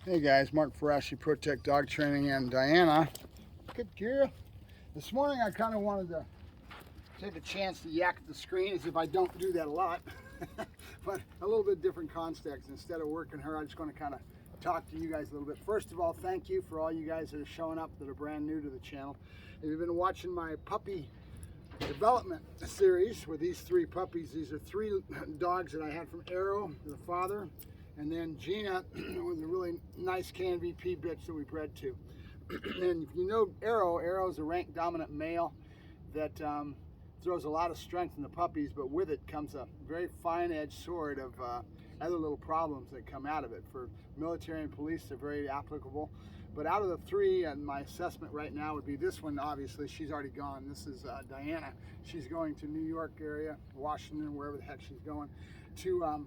Hey guys, Mark Farashi, ProTech Dog Training, and Diana. Good girl. This morning I kind of wanted to take a chance to yak at the screen, as if I don't do that a lot, but a little bit different context. Instead of working her, I'm just going to kind of talk to you guys a little bit. First of all, thank you for all you guys that are showing up that are brand new to the channel. If you've been watching my puppy development series with these three puppies, these are three dogs that I had from Arrow, the father, and then Gina was a really nice KNVP bitch that we bred to. And if you know Arrow is a rank dominant male that throws a lot of strength in the puppies, but with it comes a very fine-edged sword of other little problems that come out of it. For military and police, they're very applicable. But out of the three, and my assessment right now would be this one, obviously, she's already gone. This is Diana. She's going to New York area, Washington, wherever the heck she's going, to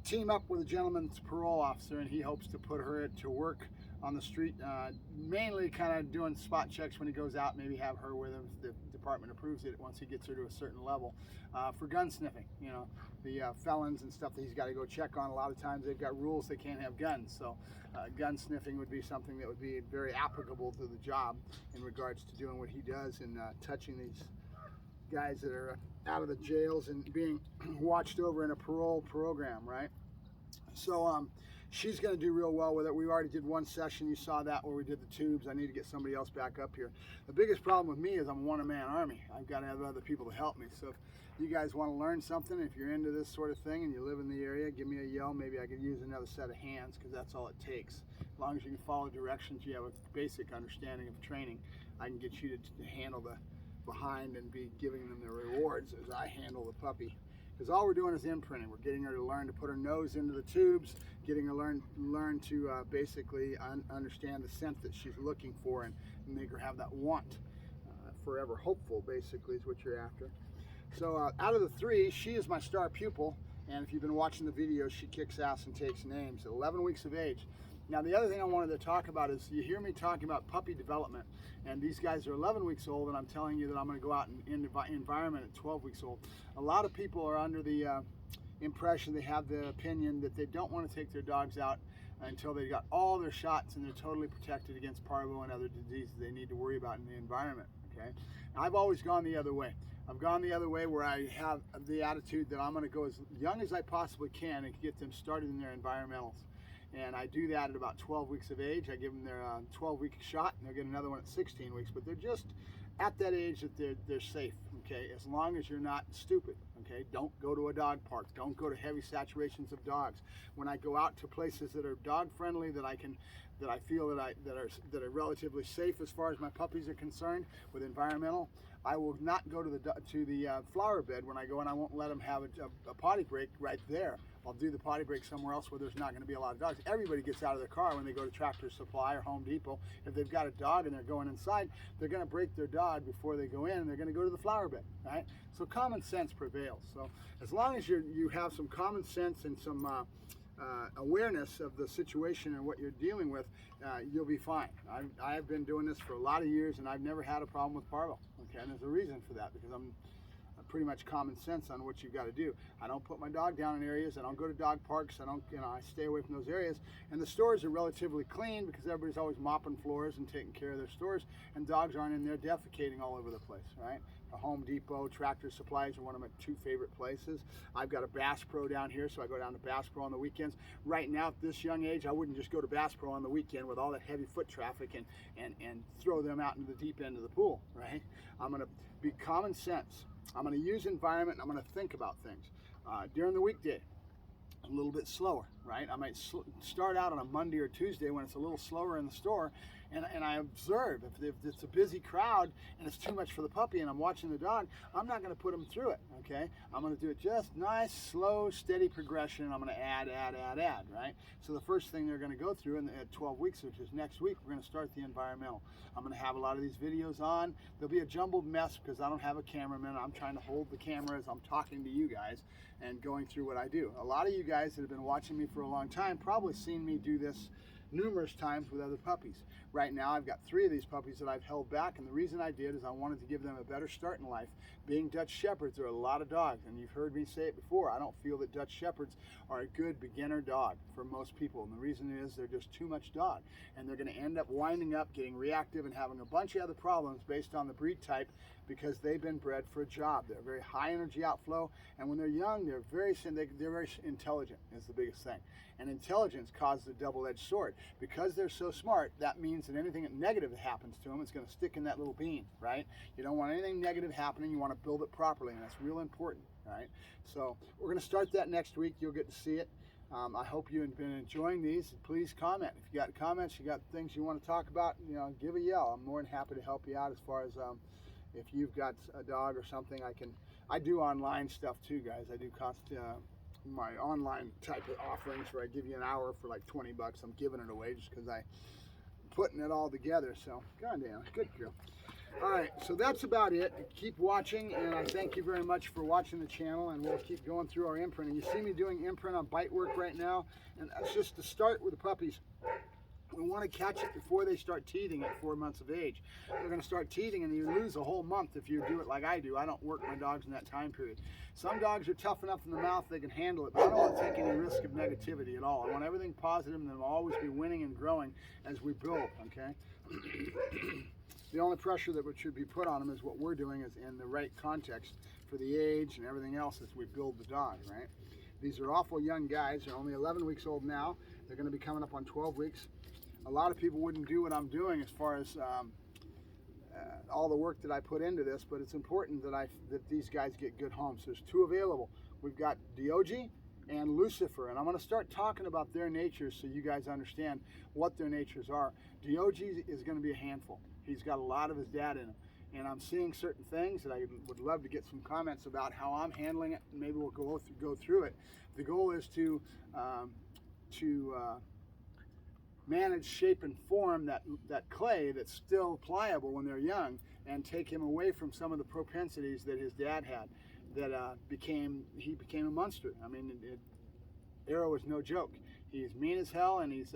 team up with a gentleman's parole officer, and he hopes to put her to work on the street, mainly kind of doing spot checks when he goes out, maybe have her with him if the department approves it once he gets her to a certain level, for gun sniffing. You know, the felons and stuff that he's got to go check on. A lot of times they've got rules, they can't have guns, so gun sniffing would be something that would be very applicable to the job in regards to doing what he does and touching these guys that are out of the jails and being watched over in a parole program, right? So she's going to do real well with it. We already did one session. You saw that where we did the tubes. I need to get somebody else back up here. The biggest problem with me is I'm a one-man army. I've got to have other people to help me. So if you guys want to learn something, if you're into this sort of thing and you live in the area, give me a yell. Maybe I could use another set of hands, because that's all it takes. As long as you can follow directions, you have a basic understanding of training, I can get you to handle the behind and be giving them the rewards as I handle the puppy. Because all we're doing is imprinting. We're getting her to learn to put her nose into the tubes, getting her learn to basically understand the scent that she's looking for, and make her have that want. Forever hopeful, basically, is what you're after. So out of the three, she is my star pupil, and if you've been watching the videos, she kicks ass and takes names at 11 weeks of age. Now, the other thing I wanted to talk about is, you hear me talking about puppy development, and these guys are 11 weeks old, and I'm telling you that I'm going to go out in the environment at 12 weeks old. A lot of people are under the impression, they have the opinion that they don't want to take their dogs out until they got all their shots and they're totally protected against parvo and other diseases they need to worry about in the environment. Okay, I've always gone the other way. I've gone the other way, where I have the attitude that I'm going to go as young as I possibly can and get them started in their environmentals. And I do that at about 12 weeks of age. I give them their 12-week shot, and they'll get another one at 16 weeks. But they're just at that age that they're safe, okay? As long as you're not stupid, okay? Don't go to a dog park. Don't go to heavy saturations of dogs. When I go out to places that are dog friendly, that I feel that are relatively safe as far as my puppies are concerned, with environmental, I will not go to the flower bed when I go, and I won't let them have a potty break right there. I'll do the potty break somewhere else where there's not going to be a lot of dogs. Everybody gets out of their car when they go to Tractor Supply or Home Depot. If they've got a dog and they're going inside, they're going to break their dog before they go in, and they're going to go to the flower bed, right? So common sense prevails. So as long as you have some common sense and some awareness of the situation and what you're dealing with, you'll be fine. I've been doing this for a lot of years, and I've never had a problem with parvo. Okay, and there's a reason for that, because I'm pretty much common sense on what you've got to do. I don't put my dog down in areas. I don't go to dog parks. I don't, I stay away from those areas. And the stores are relatively clean, because everybody's always mopping floors and taking care of their stores, and dogs aren't in there defecating all over the place, right? Home Depot, Tractor Supplies are one of my two favorite places. I've got a Bass Pro down here, so I go down to Bass Pro on the weekends. Right now, at this young age, I wouldn't just go to Bass Pro on the weekend with all that heavy foot traffic and throw them out into the deep end of the pool, right? I'm going to be common sense. I'm going to use environment, and I'm going to think about things. During the weekday, a little bit slower, right? I might start out on a Monday or Tuesday when it's a little slower in the store, and I observe if it's a busy crowd and it's too much for the puppy and I'm watching the dog, I'm not going to put them through it, okay? I'm going to do it just nice, slow, steady progression. I'm going to add, right? So the first thing they're going to go through at 12 weeks, which is next week, we're going to start the environmental. I'm going to have a lot of these videos on. There'll be a jumbled mess because I don't have a cameraman. I'm trying to hold the camera as I'm talking to you guys and going through what I do. A lot of you guys that have been watching me for a long time probably seen me do this numerous times with other puppies. Right now I've got 3 of these puppies that I've held back, and the reason I did is I wanted to give them a better start in life. Being Dutch Shepherds are a lot of dogs, and you've heard me say it before, I don't feel that Dutch Shepherds are a good beginner dog for most people, and the reason is they're just too much dog, and they're going to end up winding up getting reactive and having a bunch of other problems based on the breed type, because they've been bred for a job. They're very high energy outflow, and when they're young, they're very intelligent is the biggest thing. And intelligence causes a double-edged sword. Because they're so smart, that means that anything negative that happens to them, it's going to stick in that little bean, right? You don't want anything negative happening. You want to build it properly, and that's real important, right? So we're going to start that next week. You'll get to see it. I hope you've been enjoying these. Please comment. If you got comments, you got things you want to talk about, give a yell. I'm more than happy to help you out as far as if you've got a dog or something. I do online stuff too, guys. I do my online type of offerings where I give you an hour for like 20 bucks. I'm giving it away just because I'm putting it all together. So, goddamn, good girl. All right, so that's about it. Keep watching, and I thank you very much for watching the channel, and we'll keep going through our imprinting. You see me doing imprint on bite work right now, and that's just to start with the puppies. We want to catch it before they start teething at 4 months of age. They're going to start teething, and you lose a whole month if you do it like I do. I don't work my dogs in that time period. Some dogs are tough enough in the mouth, they can handle it, but I don't want to take any risk of negativity at all. I want everything positive, and they'll always be winning and growing as we build, okay? The only pressure that should be put on them is what we're doing is in the right context for the age and everything else as we build the dog, right? These are awful young guys. They're only 11 weeks old now. They're going to be coming up on 12 weeks. A lot of people wouldn't do what I'm doing as far as all the work that I put into this, but it's important that these guys get good homes. There's 2 available. We've got Diogi and Lucifer, and I'm going to start talking about their natures so you guys understand what their natures are. Diogi is going to be a handful. He's got a lot of his dad in him, and I'm seeing certain things that I would love to get some comments about how I'm handling it, and maybe we'll go through it. The goal is to manage, shape, and form that clay that's still pliable when they're young, and take him away from some of the propensities that his dad had that he became a monster. I mean, Arrow is no joke. He's mean as hell, and he's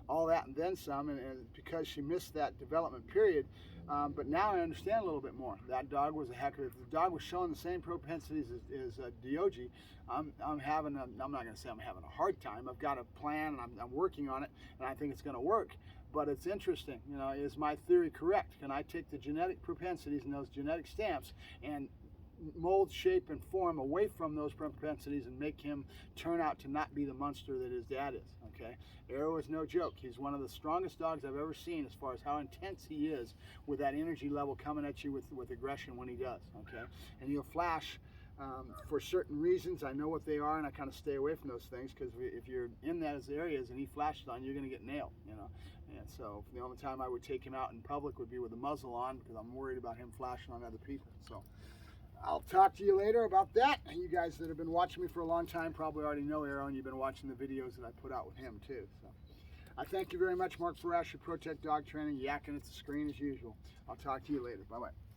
all that and then some, and because she missed that development period. But now I understand a little bit more. That dog was a heck of, if the dog was showing the same propensities as Diogi, I'm not going to say I'm having a hard time. I've got a plan, and I'm working on it, and I think it's going to work. But it's interesting, is my theory correct? Can I take the genetic propensities and those genetic stamps and mold, shape, and form away from those propensities and make him turn out to not be the monster that his dad is, okay? Arrow is no joke. He's one of the strongest dogs I've ever seen as far as how intense he is with that energy level coming at you with aggression when he does, okay? And he'll flash for certain reasons. I know what they are, and I kind of stay away from those things, because if you're in those areas and he flashes on you, you're going to get nailed, And so the only time I would take him out in public would be with the muzzle on, because I'm worried about him flashing on other people. So I'll talk to you later about that. You guys that have been watching me for a long time probably already know Arrow, and you've been watching the videos that I put out with him too. So I thank you very much. Mark Farash, Protect Dog Training, yakking at the screen as usual. I'll talk to you later. Bye-bye.